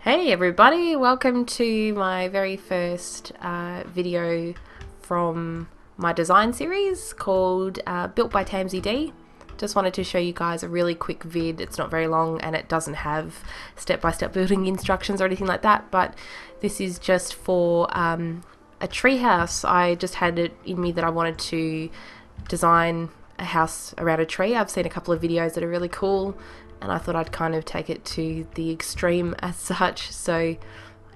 Hey everybody, welcome to my very first video from my design series called Built by tamsyd. Just wanted to show you guys a really quick vid. It's not very long and it doesn't have step-by-step building instructions or anything like that, but this is just for a treehouse. I just had it in me that I wanted to design a house around a tree. I've seen a couple of videos that are really cool and I thought I'd kind of take it to the extreme as such. So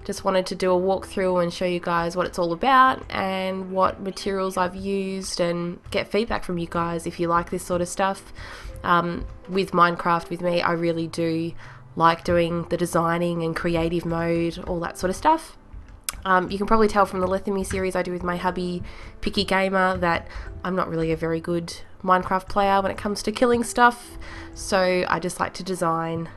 just wanted to do a walkthrough and show you guys what it's all about and what materials I've used and get feedback from you guys if you like this sort of stuff. With Minecraft with me, I really do like doing the designing and creative mode, all that sort of stuff. You can probably tell from the Letterme series I do with my hubby, Picky Gamer, that I'm not really a very good Minecraft player when it comes to killing stuff, so I just like to design.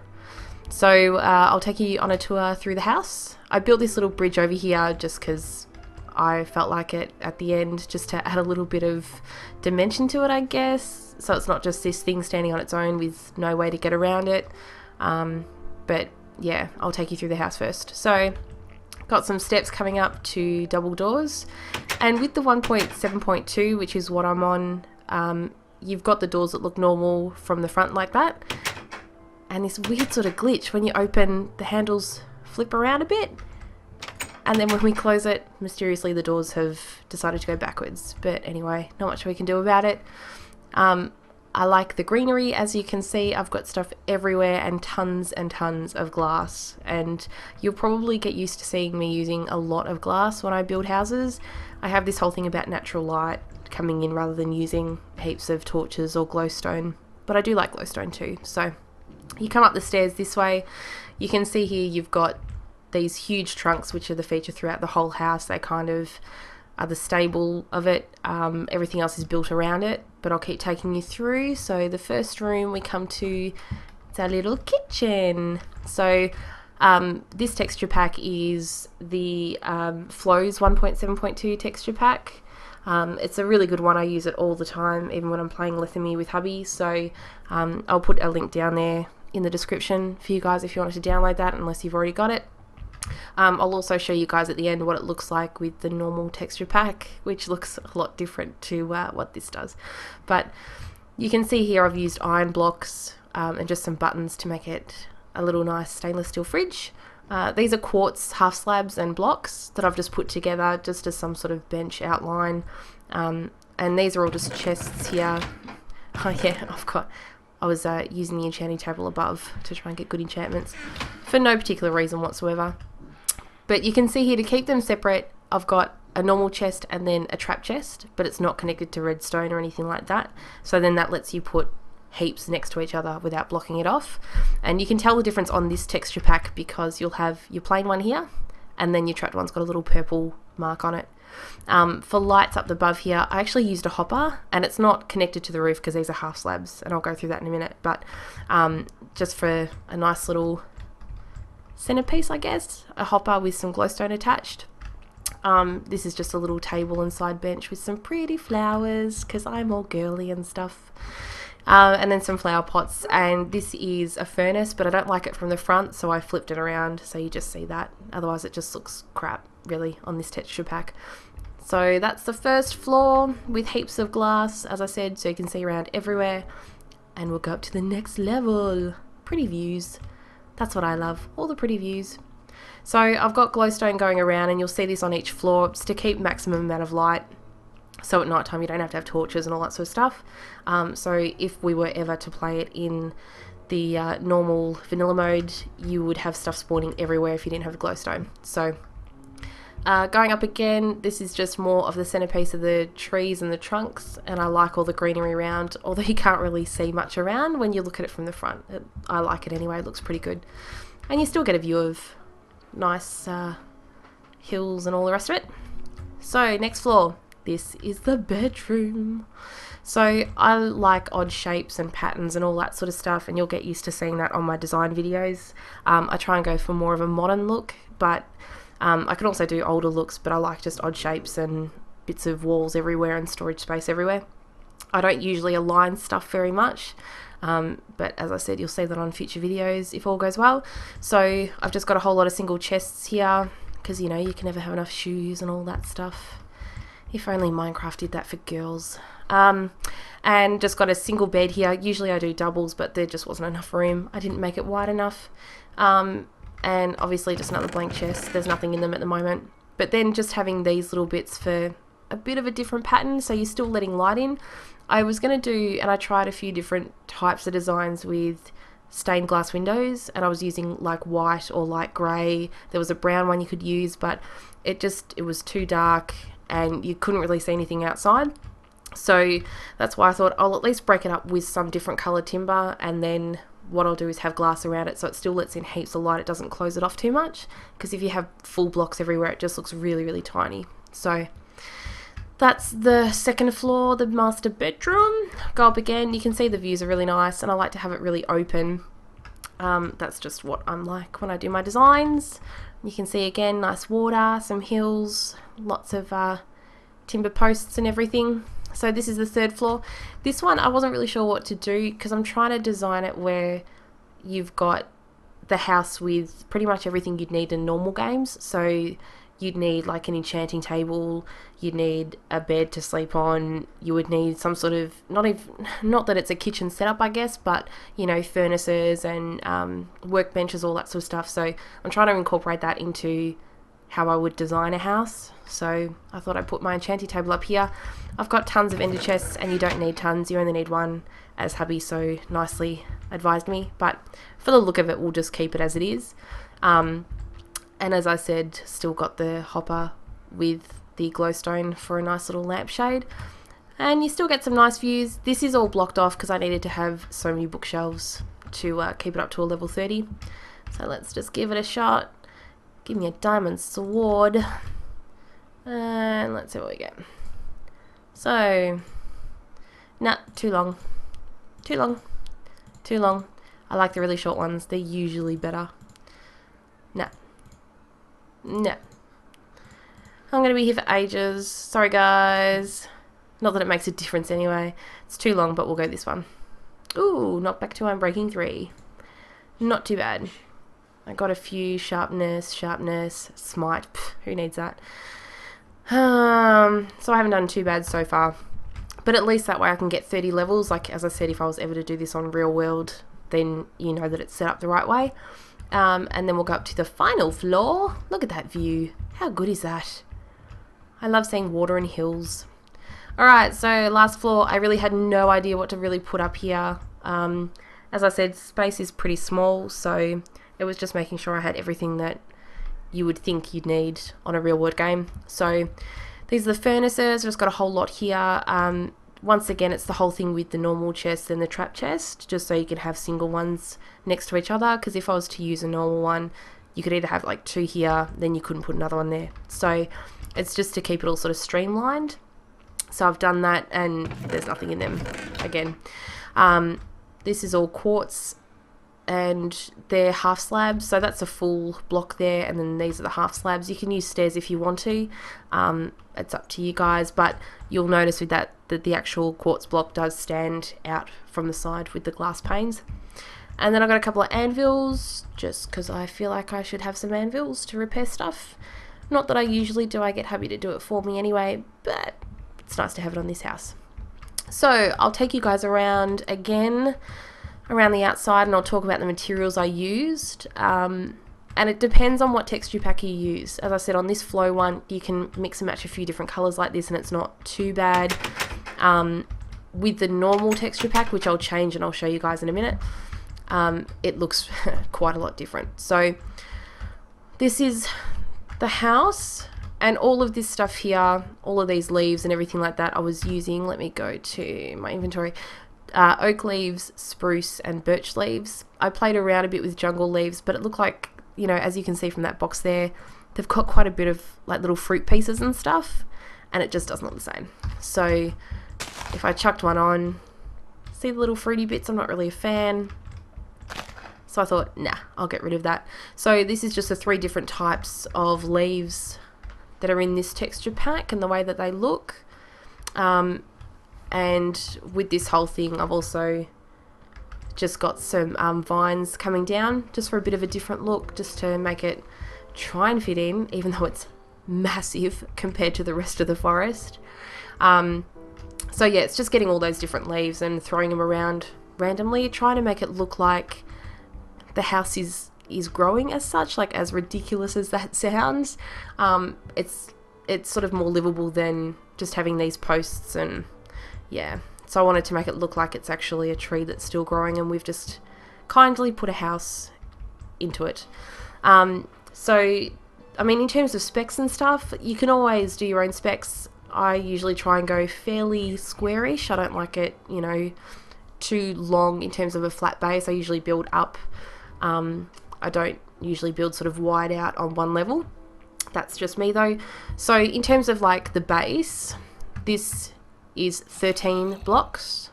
So I'll take you on a tour through the house. I built this little bridge over here just because I felt like it at the end, just to add a little bit of dimension to it, I guess, so it's not just this thing standing on its own with no way to get around it. But yeah, I'll take you through the house first. So got some steps coming up to double doors, and with the 1.7.2, which is what I'm on, you've got the doors that look normal from the front like that, and this weird sort of glitch when you open, the handles flip around a bit, and then when we close it, mysteriously the doors have decided to go backwards. But anyway, not much we can do about it. I like the greenery. As you can see, I've got stuff everywhere and tons of glass, and you'll probably get used to seeing me using a lot of glass when I build houses. I have this whole thing about natural light coming in rather than using heaps of torches or glowstone, but I do like glowstone too. So you come up the stairs this way, you can see here you've got these huge trunks which are the feature throughout the whole house. They kind of are the stable of it. Everything else is built around it, but I'll keep taking you through. So the first room we come to, it's our little kitchen. So this texture pack is the Flows 1.7.2 texture pack. It's a really good one. I use it all the time, even when I'm playing Letterme with hubby. So I'll put a link down there in the description for you guys if you wanted to download that, unless you've already got it. I'll also show you guys at the end what it looks like with the normal texture pack, which looks a lot different to what this does. But you can see here I've used iron blocks and just some buttons to make it a little nice stainless steel fridge. These are quartz half slabs and blocks that I've just put together just as some sort of bench outline, and these are all just chests here. Oh yeah, I was using the enchanting table above to try and get good enchantments for no particular reason whatsoever. But you can see here, to keep them separate, I've got a normal chest and then a trap chest, but it's not connected to redstone or anything like that. So then that lets you put heaps next to each other without blocking it off. And you can tell the difference on this texture pack because you'll have your plain one here, and then your trapped one's got a little purple mark on it. For lights up above here, I actually used a hopper, and it's not connected to the roof because these are half slabs, and I'll go through that in a minute. But just for a nice little centerpiece, I guess, a hopper with some glowstone attached. This is just a little table and side bench with some pretty flowers because I'm all girly and stuff. And then some flower pots, and this is a furnace, but I don't like it from the front, so I flipped it around so you just see that. Otherwise it just looks crap really on this texture pack. So that's the first floor with heaps of glass, as I said, so you can see around everywhere. And we'll go up to the next level. Pretty views. That's what I love, all the pretty views. So I've got glowstone going around, and you'll see this on each floor. It's to keep maximum amount of light, so at night time you don't have to have torches and all that sort of stuff. So if we were ever to play it in the normal vanilla mode, you would have stuff spawning everywhere if you didn't have the glowstone. So going up again, this is just more of the centerpiece of the trees and the trunks, and I like all the greenery around, although you can't really see much around when you look at it from the front. I like it anyway, it looks pretty good. And you still get a view of nice hills and all the rest of it. So next floor, this is the bedroom. So I like odd shapes and patterns and all that sort of stuff, and you'll get used to seeing that on my design videos. I try and go for more of a modern look, but I can also do older looks, but I like just odd shapes and bits of walls everywhere and storage space everywhere. I don't usually align stuff very much, but as I said, you'll see that on future videos if all goes well. So I've just got a whole lot of single chests here, because you know, you can never have enough shoes and all that stuff. If only Minecraft did that for girls. And just got a single bed here. Usually I do doubles, but there just wasn't enough room. I didn't make it wide enough. And obviously just another blank chest. There's nothing in them at the moment. But then just having these little bits for a bit of a different pattern, so you're still letting light in. I was going to do, and I tried a few different types of designs with stained glass windows, and I was using like white or light grey. There was a brown one you could use, but it was too dark and you couldn't really see anything outside. So that's why I thought I'll at least break it up with some different coloured timber, and then what I'll do is have glass around it so it still lets in heaps of light. It doesn't close it off too much, because if you have full blocks everywhere, it just looks really, really tiny. So that's the second floor, the master bedroom. Go up again, you can see the views are really nice, and I like to have it really open. That's just what I'm like when I do my designs. You can see again, nice water, some hills, lots of timber posts and everything. So this is the third floor. This one I wasn't really sure what to do, because I'm trying to design it where you've got the house with pretty much everything you'd need in normal games. So you'd need like an enchanting table, you'd need a bed to sleep on, you would need some sort of, not that it's a kitchen setup I guess, but you know, furnaces and workbenches, all that sort of stuff. So I'm trying to incorporate that into how I would design a house. So I thought I'd put my enchanting table up here. I've got tons of ender chests, and you don't need tons, you only need one, as hubby so nicely advised me, but for the look of it we'll just keep it as it is. And as I said, still got the hopper with the glowstone for a nice little lampshade. And you still get some nice views. This is all blocked off because I needed to have so many bookshelves to keep it up to a level 30. So let's just give it a shot. Give me a diamond sword. And let's see what we get. So, nah, too long. Too long. Too long. I like the really short ones. They're usually better. Nah. No. I'm going to be here for ages. Sorry guys. Not that it makes a difference anyway. It's too long, but we'll go this one. Ooh, knockback 2, I'm breaking 3. Not too bad. I got a few sharpness, smite. Pff, who needs that? So I haven't done too bad so far. But at least that way I can get 30 levels. Like as I said, if I was ever to do this on real world, then you know that it's set up the right way. And then we'll go up to the final floor. Look at that view. How good is that? I love seeing water and hills. Alright, so last floor. I really had no idea what to really put up here. As I said, space is pretty small, so it was just making sure I had everything that you would think you'd need on a real world game. So these are the furnaces. I've just got a whole lot here. Once again, it's the whole thing with the normal chest and the trap chest, just so you can have single ones next to each other, because if I was to use a normal one, you could either have like 2 here, then you couldn't put another one there. So it's just to keep it all sort of streamlined. So I've done that, and there's nothing in them again. This is all quartz, and they're half slabs, so that's a full block there, and then these are the half slabs. You can use stairs if you want to. It's up to you guys, but you'll notice with that the actual quartz block does stand out from the side with the glass panes. And then I've got a couple of anvils, just because I feel like I should have some anvils to repair stuff. Not that I usually do, I get Hubby to do it for me anyway, but it's nice to have it on this house. So I'll take you guys around again, around the outside, and I'll talk about the materials I used. And it depends on what texture pack you use. As I said, on this flow one, you can mix and match a few different colours like this, and it's not too bad. With the normal texture pack, which I'll change and I'll show you guys in a minute, it looks quite a lot different. So this is the house, and all of this stuff here, all of these leaves and everything like that I was using. Let me go to my inventory. Oak leaves, spruce and birch leaves. I played around a bit with jungle leaves, but it looked like, you know, as you can see from that box there, they've got quite a bit of like little fruit pieces and stuff, and it just doesn't look the same. So if I chucked one on, see the little fruity bits, I'm not really a fan. So I thought, nah, I'll get rid of that. So this is just the 3 different types of leaves that are in this texture pack and the way that they look. And with this whole thing, I've also just got some vines coming down just for a bit of a different look, just to make it try and fit in, even though it's massive compared to the rest of the forest. So yeah, it's just getting all those different leaves and throwing them around randomly, trying to make it look like the house is growing as such, like as ridiculous as that sounds. It's sort of more livable than just having these posts, and yeah. So I wanted to make it look like it's actually a tree that's still growing, and we've just kindly put a house into it. So, I mean, in terms of specs and stuff, you can always do your own specs. I usually try and go fairly squarish. I don't like it, you know, too long in terms of a flat base. I usually build up. I don't usually build sort of wide out on one level. That's just me though. So in terms of like the base, this is 13 blocks.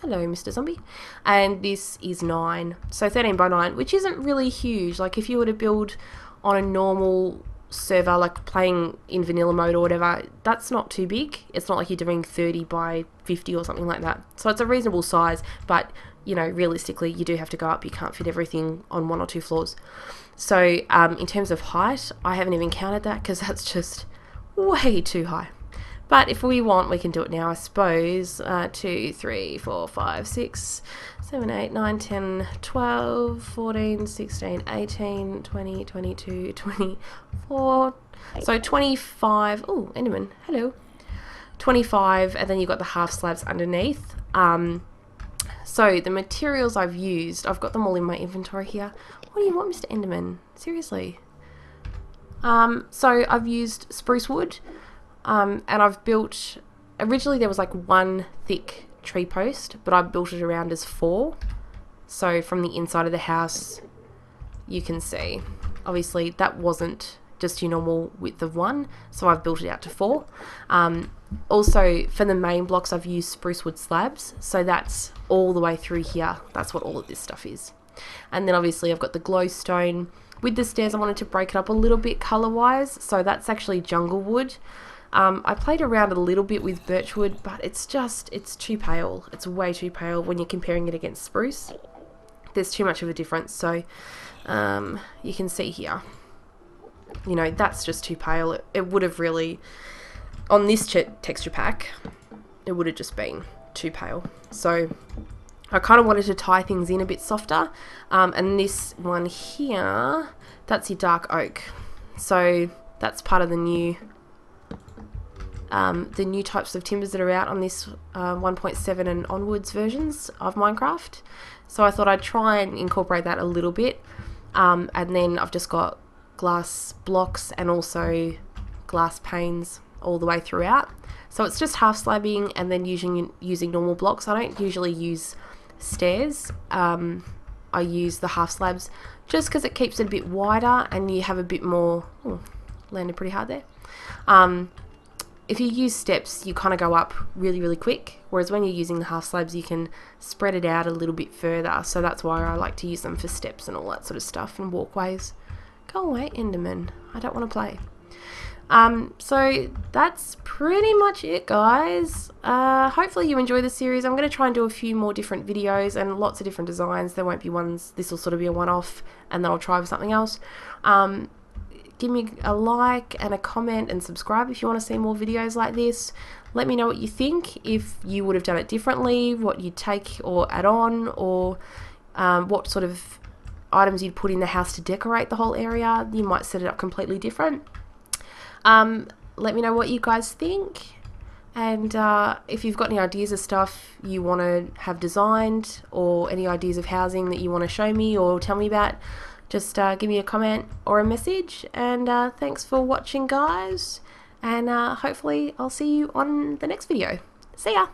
Hello, Mr. Zombie. And this is 9. So 13 by 9, which isn't really huge. Like if you were to build on a normal server, like playing in vanilla mode or whatever, that's not too big. It's not like you're doing 30 by 50 or something like that. So it's a reasonable size, but you know, realistically, you do have to go up. You can't fit everything on 1 or 2 floors. So in terms of height, I haven't even counted that because that's just way too high. But if we want, we can do it now, I suppose. 2, 3, 4, 5, 6, 7, 8, 9, 10, 12, 14, 16, 18, 20, 22, 24. So 25. Oh, Enderman. Hello. 25, and then you've got the half slabs underneath. So the materials I've used, I've got them all in my inventory here. What do you want, Mr. Enderman? Seriously. So I've used spruce wood. And I've built, originally there was like 1 thick tree post, but I built it around as 4. So from the inside of the house, you can see, obviously that wasn't just your normal width of 1, so I've built it out to 4. Also for the main blocks, I've used spruce wood slabs, so that's all the way through here. That's what all of this stuff is. And then obviously I've got the glowstone. With the stairs, I wanted to break it up a little bit color wise, so that's actually jungle wood. I played around a little bit with birchwood, but it's too pale. It's way too pale when you're comparing it against spruce. There's too much of a difference. So you can see here, you know, that's just too pale. It would have really, on this texture pack, it would have just been too pale. So I kind of wanted to tie things in a bit softer. And this one here, that's your dark oak. So that's part of the new types of timbers that are out on this 1.7 and onwards versions of Minecraft. So I thought I'd try and incorporate that a little bit. And then I've just got glass blocks and also glass panes all the way throughout. So it's just half slabbing and then using normal blocks. I don't usually use stairs. I use the half slabs just because it keeps it a bit wider and you have a bit more. Oh, landed pretty hard there. If you use steps, you kind of go up really, really quick, whereas when you're using the half slabs, you can spread it out a little bit further. So that's why I like to use them for steps and all that sort of stuff, and walkways. Go away, Enderman. I don't want to play. So that's pretty much it, guys. Hopefully you enjoy the series. I'm going to try and do a few more different videos and lots of different designs. There won't be ones. This will sort of be a one-off, and then I'll try with something else. Give me a like and a comment and subscribe if you want to see more videos like this. Let me know what you think, if you would have done it differently, what you'd take or add on, or what sort of items you'd put in the house to decorate the whole area. You might set it up completely different. Let me know what you guys think, and if you've got any ideas of stuff you want to have designed, or any ideas of housing that you want to show me or tell me about, just give me a comment or a message. And thanks for watching, guys, and hopefully I'll see you on the next video. See ya!